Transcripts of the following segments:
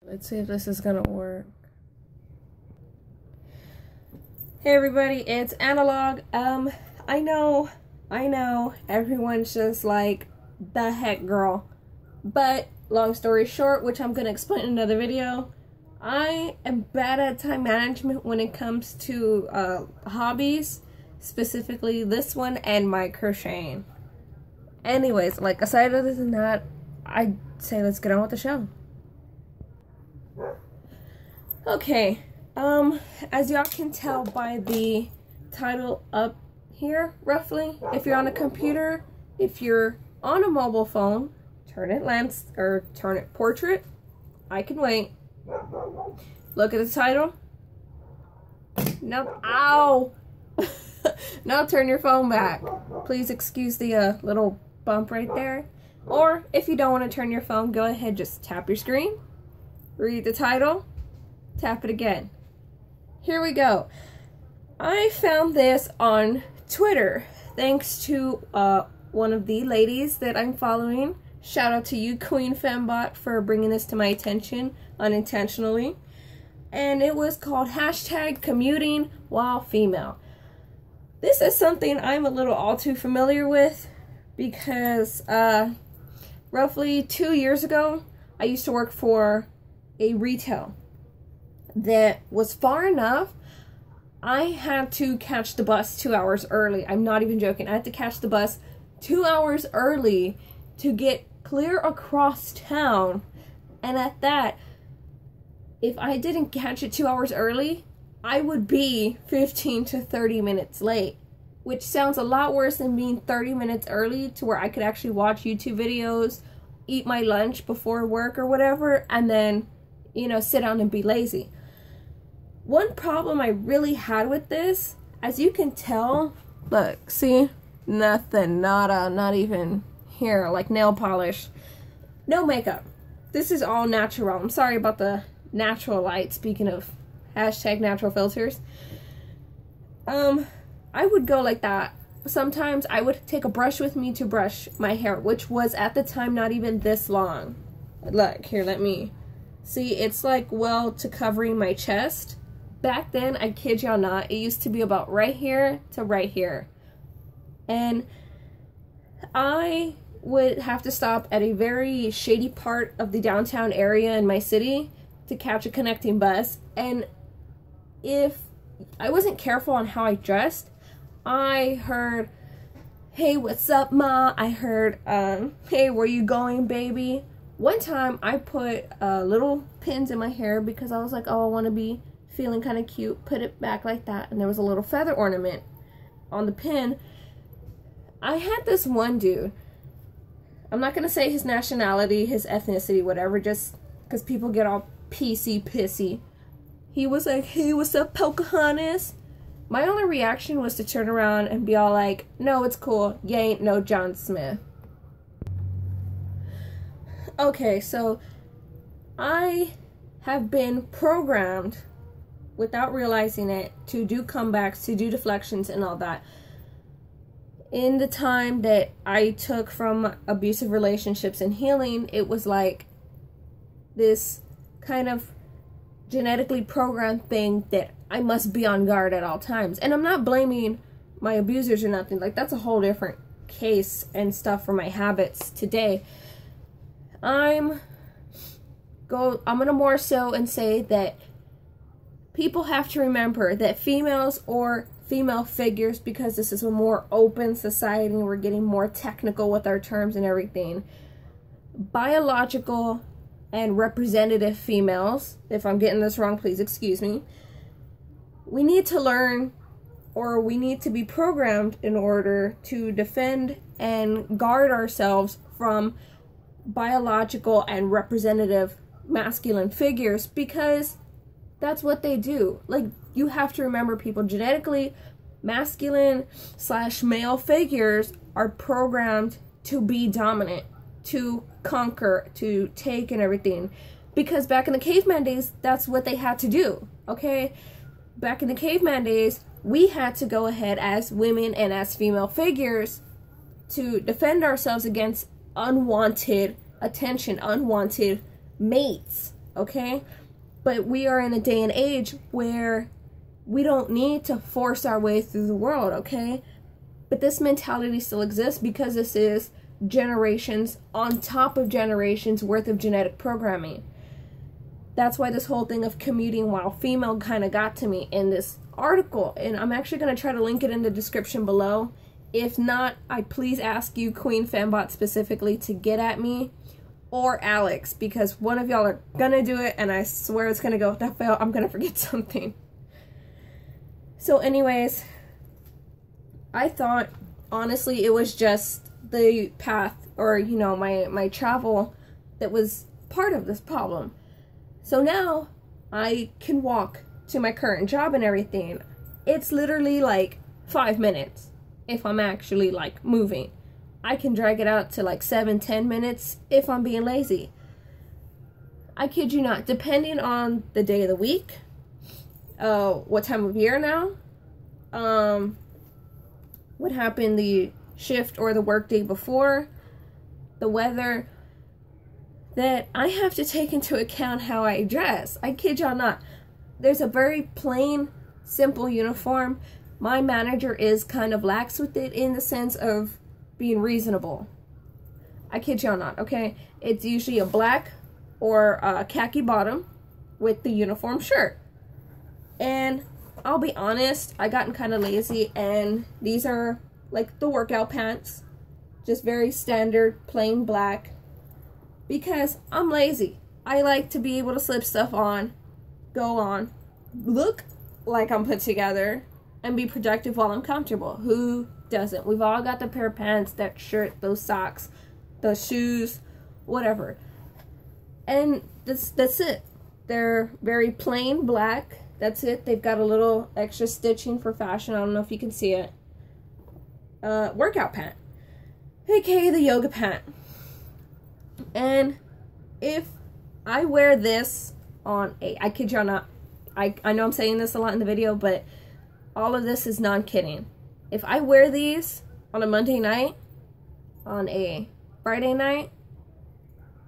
Let's see if this is gonna work. Hey everybody, it's Analog. I know, everyone's just like, the heck girl. But, long story short, which I'm gonna explain in another video, I am bad at time management when it comes to hobbies, specifically this one and my crocheting. Anyways, like, aside other than that, I'd say let's get on with the show. Okay, as y'all can tell by the title up here, roughly, if you're on a computer, if you're on a mobile phone, turn it turn it portrait. I can wait. Look at the title. Nope. Ow! Now turn your phone back. Please excuse the little bump right there. Or if you don't want to turn your phone, go ahead, just tap your screen, read the title, tap it again. Here we go. I found this on Twitter thanks to one of the ladies that I'm following. Shout out to you, Queen Fembot, for bringing this to my attention unintentionally. And it was called #commuting while female. This is something I'm a little all too familiar with because roughly 2 years ago, I used to work for a retail that was far enough. I had to catch the bus 2 hours early. I'm not even joking. I had to catch the bus 2 hours early to get clear across town. And at that, if I didn't catch it 2 hours early, I would be 15 to 30 minutes late, which sounds a lot worse than being 30 minutes early to where I could actually watch YouTube videos, eat my lunch before work or whatever, and then, you know, sit down and be lazy. One problem I really had with this, as you can tell, look, see, nothing, nada, not even here, like nail polish, no makeup. This is all natural. I'm sorry about the natural light, speaking of #natural filters. I would go like that. Sometimes I would take a brush with me to brush my hair, which was at the time not even this long. Look, here, let me see, it's like well to covering my chest. Back then, I kid y'all not, it used to be about right here to right here. And I would have to stop at a very shady part of the downtown area in my city to catch a connecting bus. And if I wasn't careful on how I dressed, I heard, "Hey, what's up, ma?" I heard, "Hey, where you going, baby?" One time, I put little pins in my hair because I was like, oh, I want to be feeling kind of cute. Put it back like that, and there was a little feather ornament on the pin. I had this one dude. I'm not going to say his nationality, his ethnicity, whatever, just because people get all pissy. He was like, "Hey, what's up, Pocahontas?" My only reaction was to turn around and be all like, "No, it's cool. You ain't no John Smith." Okay, so I have been programmed, without realizing it, to do comebacks, to do deflections and all that. In the time that I took from abusive relationships and healing, it was like this kind of genetically programmed thing that I must be on guard at all times. And I'm not blaming my abusers or nothing. Like, that's a whole different case and stuff for my habits today. I'm gonna more so and say that people have to remember that females or female figures, because this is a more open society and we're getting more technical with our terms and everything, biological and representative females, if I'm getting this wrong, please excuse me, we need to learn, or we need to be programmed in order to defend and guard ourselves from biological and representative masculine figures, because that's what they do. Like, you have to remember, people, genetically masculine / male figures are programmed to be dominant, to conquer, to take and everything, because back in the caveman days, that's what they had to do. Okay, back in the caveman days, we had to go ahead as women and as female figures to defend ourselves against unwanted attention, unwanted mates, okay? But we are in a day and age where we don't need to force our way through the world, okay? But this mentality still exists because this is generations on top of generations worth of genetic programming. That's why this whole thing of commuting while female kind of got to me in this article. And I'm actually going to try to link it in the description below. If not, I please ask you, Queen Fembot specifically, to get at me. Or Alex, because one of y'all are going to do it, and I swear it's going to go without fail. I'm going to forget something. So anyways, I thought, honestly, it was just the path, or, you know, my travel that was part of this problem. So now I can walk to my current job and everything. It's literally like 5 minutes if I'm actually like moving. I can drag it out to like 7-10 minutes if I'm being lazy. I kid you not, depending on the day of the week, what time of year now, what happened the shift or the work day before, the weather, that I have to take into account how I dress. I kid y'all not. There's a very plain, simple uniform. My manager is kind of lax with it in the sense of being reasonable. I kid y'all not, okay? It's usually a black or a khaki bottom with the uniform shirt. And I'll be honest, I gotten kind of lazy, and these are like the workout pants. Just very standard, plain black. Because I'm lazy. I like to be able to slip stuff on, go on, look like I'm put together, and be productive while I'm comfortable. Who doesn't? We've all got the pair of pants, that shirt, those socks, those shoes, whatever. And that's it. They're very plain black. That's it. They've got a little extra stitching for fashion. I don't know if you can see it. Workout pant, aka the yoga pant. And if I wear this on I kid y'all not, I know I'm saying this a lot in the video, but all of this is non-kidding. If I wear these on a Monday night, on a Friday night,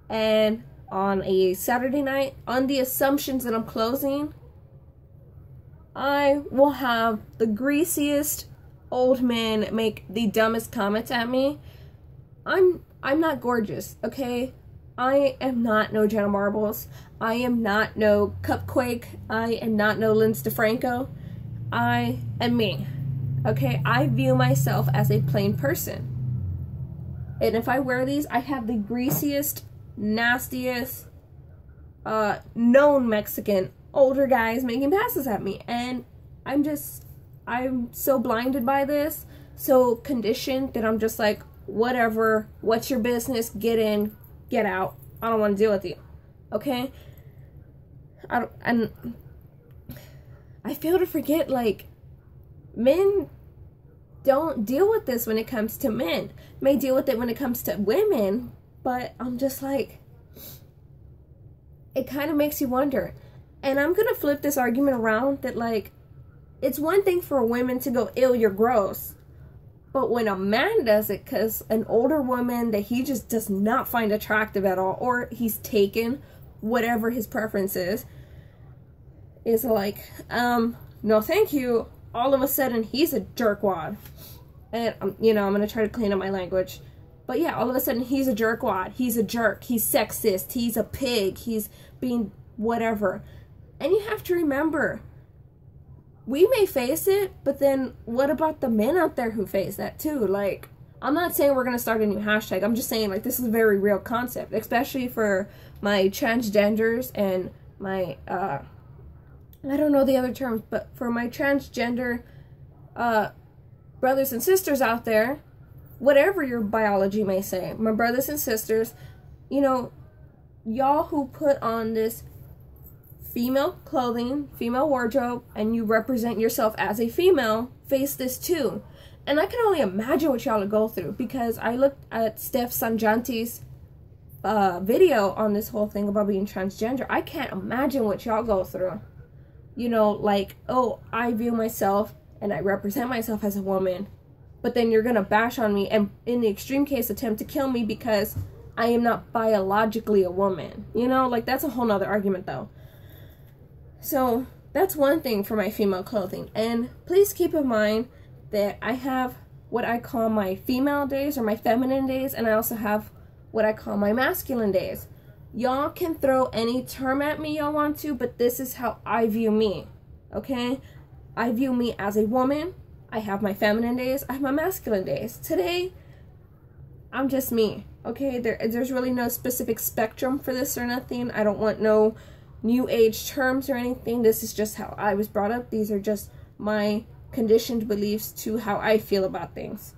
and on a Saturday night, on the assumptions that I'm closing, I will have the greasiest old men make the dumbest comments at me. I'm not gorgeous, okay? I am not no Jenna Marbles. I am not no Cupquake. I am not no Linz DeFranco. I am me, okay? I view myself as a plain person. And if I wear these, I have the greasiest, nastiest, known Mexican older guys making passes at me. And I'm so blinded by this, so conditioned, that I'm just like, whatever, what's your business, get in, get out, I don't want to deal with you, okay? And I fail to forget, like, men don't deal with this when it comes to men. May deal with it when it comes to women, but I'm just like, it kind of makes you wonder. And I'm gonna flip this argument around that, like, it's one thing for women to go, ew, you're gross. But when a man does it because an older woman that he just does not find attractive at all, or he's taken, whatever his preference is like, no thank you, all of a sudden he's a jerkwad. And, you know, I'm going to try to clean up my language. But yeah, all of a sudden he's a jerkwad, he's a jerk, he's sexist, he's a pig, he's being whatever. And you have to remember, we may face it, but then what about the men out there who face that too? Like, I'm not saying we're going to start a new hashtag. I'm just saying, like, this is a very real concept, especially for my transgenders and my, I don't know the other terms, but for my transgender brothers and sisters out there, whatever your biology may say, my brothers and sisters, you know, y'all who put on this female clothing, female wardrobe, and you represent yourself as a female, face this too. And I can only imagine what y'all go through, because I looked at Steph Sanjanti's video on this whole thing about being transgender. I can't imagine what y'all go through. You know, like, oh, I view myself and I represent myself as a woman, but then you're gonna bash on me and in the extreme case attempt to kill me because I am not biologically a woman. You know, like that's a whole nother argument though. So that's one thing for my female clothing. And please keep in mind that I have what I call my female days or my feminine days, and I also have what I call my masculine days. Y'all can throw any term at me y'all want to, but this is how I view me, okay? I view me as a woman. I have my feminine days. I have my masculine days. Today, I'm just me, okay? There's really no specific spectrum for this or nothing. I don't want no new age terms or anything. This is just how I was brought up. These are just my conditioned beliefs to how I feel about things.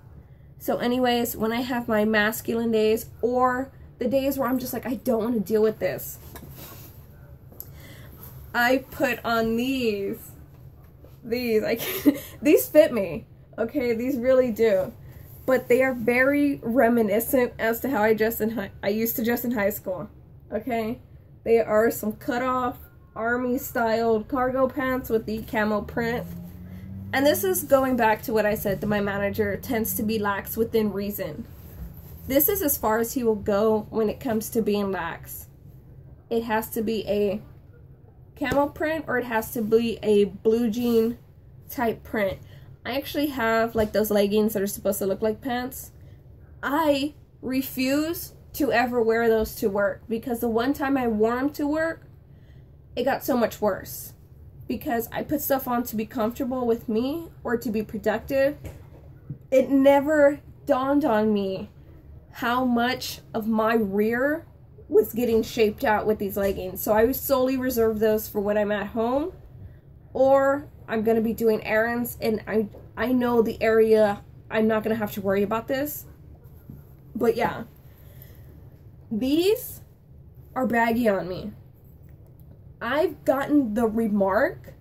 So anyways, when I have my masculine days or the days where I'm just like, I don't want to deal with this, I put on these these fit me, okay? These really do, but they are very reminiscent as to how I used to dress in high school, okay? They are some cut off army styled cargo pants with the camo print. And this is going back to what I said, that my manager tends to be lax within reason. This is as far as he will go when it comes to being lax. It has to be a camo print or it has to be a blue jean type print. I actually have like those leggings that are supposed to look like pants. I refuse to ever wear those to work because the one time I wore them to work, it got so much worse. Because I put stuff on to be comfortable with me or to be productive. It never dawned on me how much of my rear was getting shaped out with these leggings. So I solely reserve those for when I'm at home or I'm going to be doing errands and I know the area. I'm not going to have to worry about this. But yeah, these are baggy on me. I've gotten the remark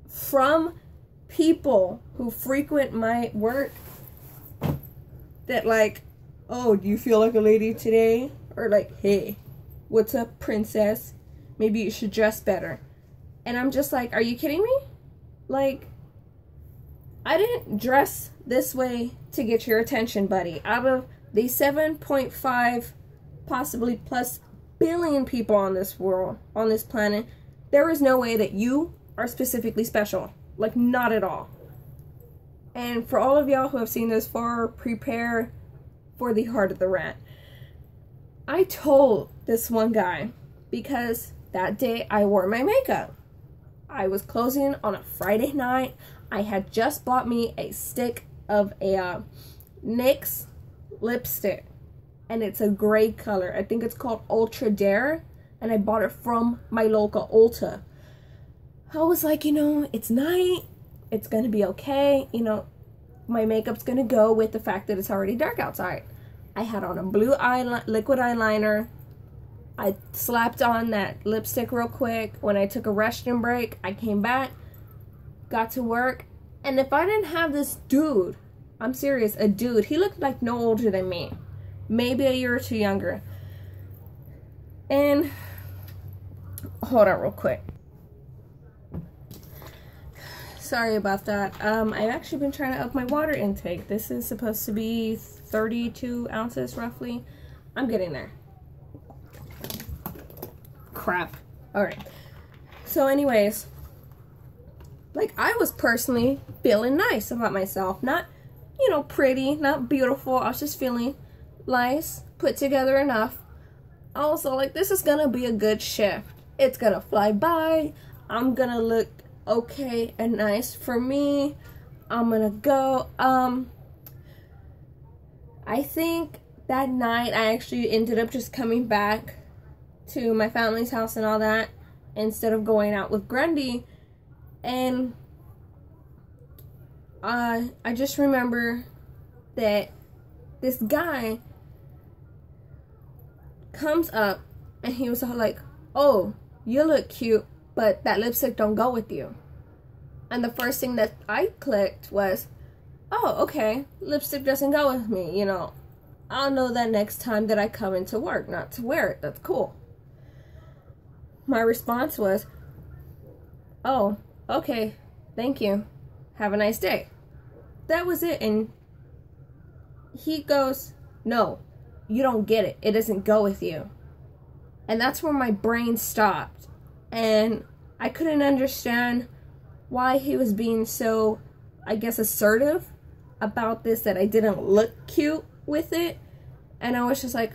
from people who frequent my work that like, oh, do you feel like a lady today? Or like, hey, what's up, princess? Maybe you should dress better. And I'm just like, are you kidding me? Like, I didn't dress this way to get your attention, buddy. Out of the 7.5, possibly plus billion people on this world, on this planet, there is no way that you are specifically special. Like, not at all. And for all of y'all who have seen this far, prepare for the heart of the rant. I told this one guy because that day I wore my makeup. I was closing on a Friday night. I had just bought me a stick of a NYX lipstick. And it's a gray color. I think it's called Ultra Dare. And I bought it from my local Ulta. I was like, you know, it's night. It's going to be okay. You know, my makeup's going to go with the fact that it's already dark outside. I had on a blue liquid eyeliner. I slapped on that lipstick real quick. When I took a restroom break, I came back, got to work. And if I didn't have this dude, I'm serious, a dude, he looked like no older than me. Maybe a year or two younger. And hold on real quick. Sorry about that. I've actually been trying to up my water intake. This is supposed to be 32 ounces roughly. I'm getting there. Crap. Alright. So anyways, like, I was personally feeling nice about myself. Not, you know, pretty, not beautiful. I was just feeling nice, put together enough. Also, like, this is gonna be a good shift. It's gonna fly by. I'm gonna look okay and nice for me. I'm gonna go. I think that night I actually ended up just coming back to my family's house and all that instead of going out with Grundy. And I just remember that this guy comes up and he was all like, oh, you look cute, but that lipstick don't go with you. And the first thing that I clicked was, oh, okay, lipstick doesn't go with me, you know. I'll know that next time that I come into work not to wear it. That's cool. My response was, oh, okay, thank you. Have a nice day. That was it. And he goes, no, you don't get it. It doesn't go with you. And that's where my brain stopped. And I couldn't understand why he was being so, I guess, assertive about this, that I didn't look cute with it. And I was just like,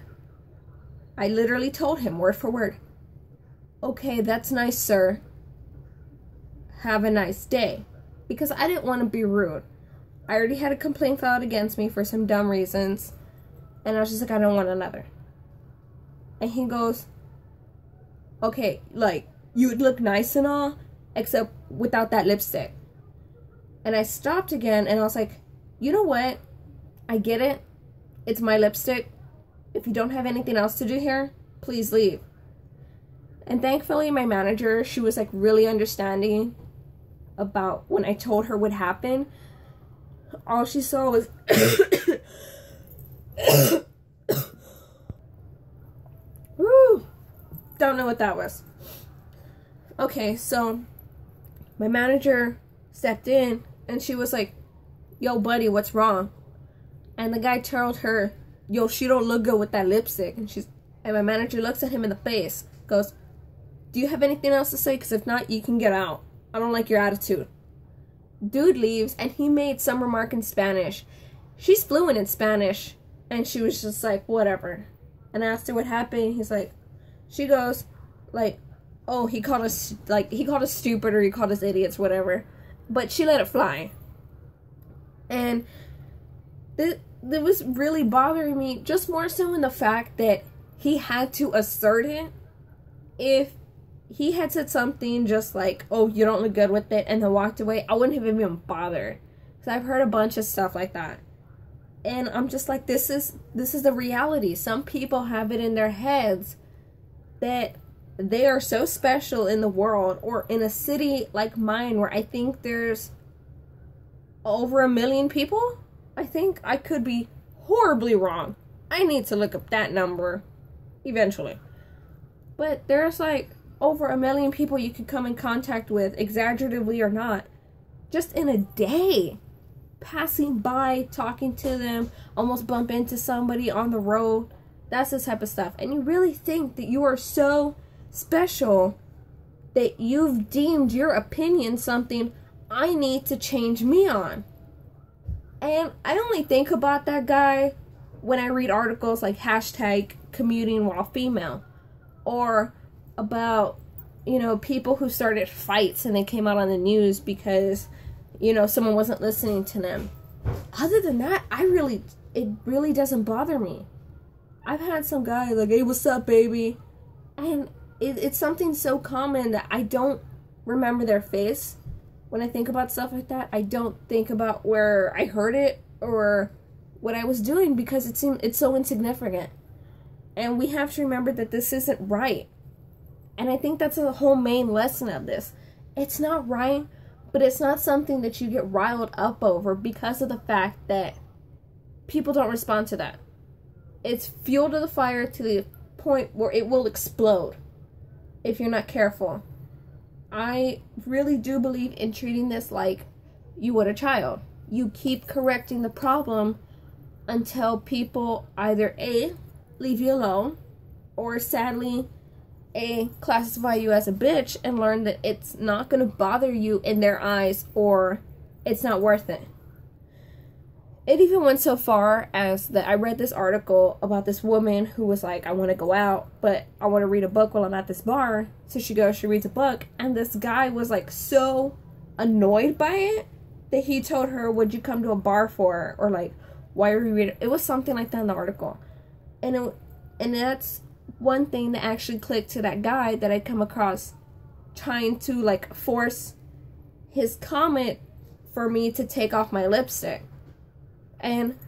I literally told him word for word, okay, that's nice, sir. Have a nice day. Because I didn't want to be rude. I already had a complaint filed against me for some dumb reasons. And I was just like, I don't want another. And he goes, okay, like, you would look nice and all, except without that lipstick. And I stopped again, and I was like, you know what? I get it. It's my lipstick. If you don't have anything else to do here, please leave. And thankfully, my manager, she was like really understanding about when I told her what happened. All she saw was woo, don't know what that was. Okay, so my manager stepped in and she was like, yo buddy, what's wrong? And the guy told her, yo, she don't look good with that lipstick. And my manager looks at him in the face, goes, do you have anything else to say? Because if not, you can get out. I don't like your attitude. Dude leaves, and he made some remark in Spanish. She's fluent in Spanish, and she was just like, whatever. And I asked her what happened. He's like, she goes, like, oh, he called us stupid, or he called us idiots, whatever. But she let it fly. And that was really bothering me, just more so in the fact that he had to assert it. If he had said something just like, oh, you don't look good with it, and then walked away, I wouldn't have even bothered. Because I've heard a bunch of stuff like that. And I'm just like, this is the reality. Some people have it in their heads that they are so special in the world, or in a city like mine where I think there's over 1 million people. I think I could be horribly wrong. I need to look up that number eventually. But there's like over 1 million people you could come in contact with, exaggeratively or not, just in a day. Passing by, talking to them, almost bump into somebody on the road. That's the type of stuff. And you really think that you are so special that you've deemed your opinion something I need to change me on. And I only think about that guy when I read articles like hashtag commuting while female, or about, you know, people who started fights and they came out on the news because, you know, someone wasn't listening to them. Other than that, it really doesn't bother me. I've had some guy like, hey, what's up, baby? And it's something so common that I don't remember their face. When I think about stuff like that, I don't think about where I heard it or what I was doing, because it's so insignificant. And we have to remember that this isn't right. And I think that's the whole main lesson of this. It's not right, but it's not something that you get riled up over because of the fact that people don't respond to that. It's fuel to the fire to the point where it will explode if you're not careful. I really do believe in treating this like you would a child. You keep correcting the problem until people either A, leave you alone, or sadly, A, classify you as a bitch and learn that it's not going to bother you in their eyes, or it's not worth it. It even went so far as that I read this article about this woman who was like, I want to go out, but I want to read a book while I'm at this bar. So she goes, she reads a book, and this guy was like so annoyed by it that he told her, what'd you come to a bar for? Or like, why are you reading? It was something like that in the article. And that's one thing that actually clicked to that guy that I'd come across trying to like force his comment for me to take off my lipstick. And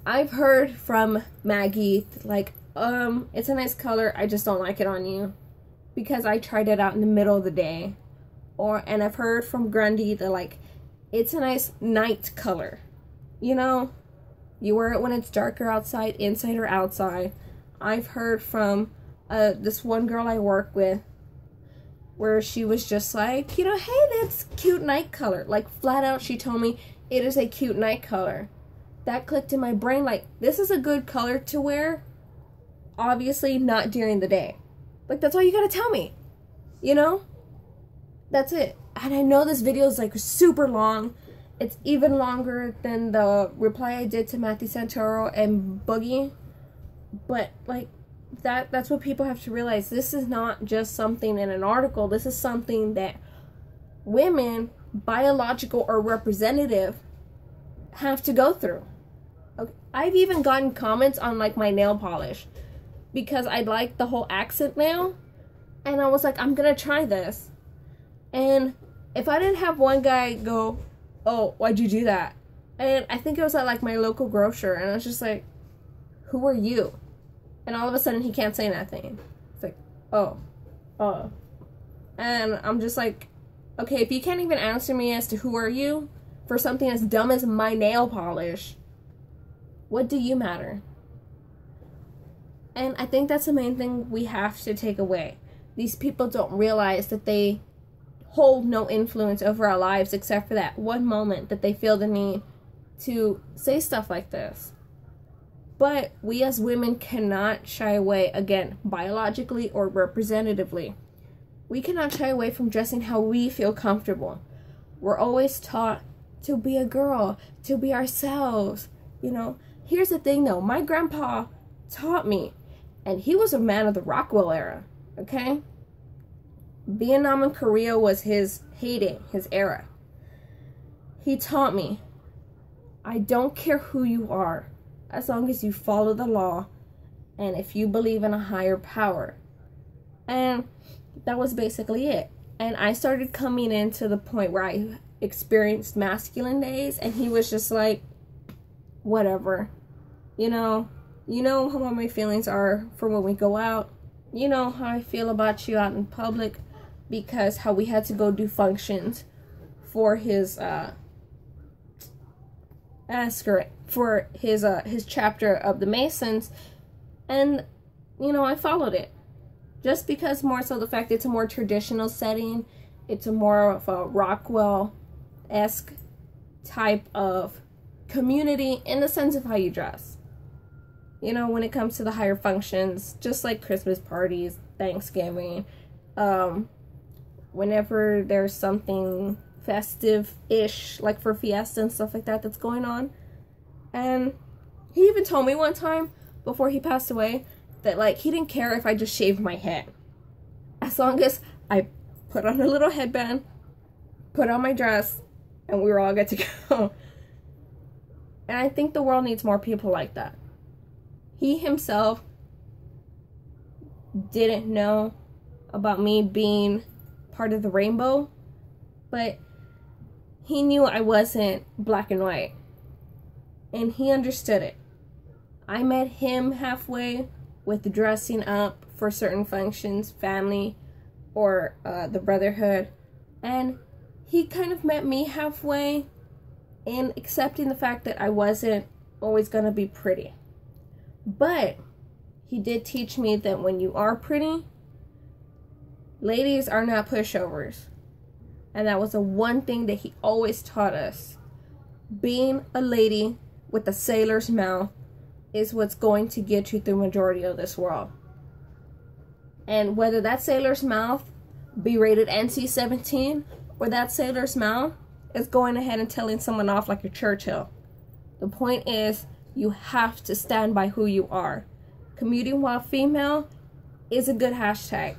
I've heard from Maggie, like, it's a nice color, I just don't like it on you, because I tried it out in the middle of the day. And I've heard from Grundy that, like, it's a nice night color. You know, you wear it when it's darker outside, inside or outside. I've heard from this one girl I work with, where she was just like, you know, hey, that's cute night color. Like, flat out, she told me, it is a cute night color. that clicked in my brain, like, this is a good color to wear. Obviously not during the day. Like, that's all you gotta tell me, you know? That's it. And I know this video is like super long. It's even longer than the reply I did to Matthew Santoro and Boogie. But like, that's what people have to realize. This is not just something in an article. This is something that women, biological or representative, have to go through. Okay. I've even gotten comments on like my nail polish because I like the whole accent nail, and I was like, I'm gonna try this. And if I didn't have one guy go, oh, why'd you do that? And I think it was at like my local grocer, and I was just like, who are you? And all of a sudden he can't say nothing. It's like, oh. And I'm just like, okay, if you can't even answer me as to who are you for something as dumb as my nail polish, what do you matter? And I think that's the main thing we have to take away. These people don't realize that they hold no influence over our lives except for that one moment that they feel the need to say stuff like this. But we as women cannot shy away, again, biologically or representatively. We cannot shy away from dressing how we feel comfortable. We're always taught to be a girl, to be ourselves, you know. Here's the thing though, my grandpa taught me, and he was a man of the Rockwell era, okay? Vietnam and Korea was his heyday, his era. He taught me, I don't care who you are, as long as you follow the law and if you believe in a higher power. And that was basically it. And I started coming into the point where I experienced masculine days, and he was just like, whatever. You know how my feelings are for when we go out. You know how I feel about you out in public, because how we had to go do functions for his his chapter of the Masons, and you know, I followed it just because, more so the fact it's a more traditional setting, it's a more of a Rockwell-esque type of community in the sense of how you dress. You know, when it comes to the higher functions, just like Christmas parties, Thanksgiving, whenever there's something festive-ish, like for fiesta and stuff like that that's going on. And he even told me one time before he passed away that like he didn't care if I just shaved my head, as long as I put on a little headband, put on my dress, and we were all good to go. And I think the world needs more people like that. He himself didn't know about me being part of the rainbow, but he knew I wasn't black and white, and he understood it. I met him halfway with dressing up for certain functions, family, or the brotherhood, and he kind of met me halfway in accepting the fact that I wasn't always gonna be pretty. But he did teach me that when you are pretty, ladies are not pushovers. And that was the one thing that he always taught us. Being a lady with a sailor's mouth is what's going to get you through the majority of this world. And whether that sailor's mouth be rated NC-17 or that sailor's mouth is going ahead and telling someone off like a Churchill, the point is you have to stand by who you are. Commuting while female is a good hashtag.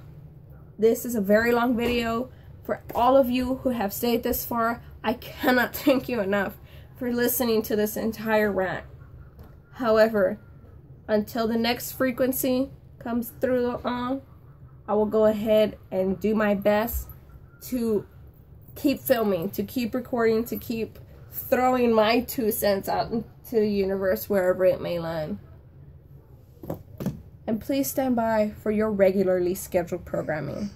This is a very long video. For all of you who have stayed this far, I cannot thank you enough for listening to this entire rant. However, until the next frequency comes through on, I will go ahead and do my best to keep filming, to keep recording, to keep throwing my 2 cents out into the universe wherever it may land. And please stand by for your regularly scheduled programming.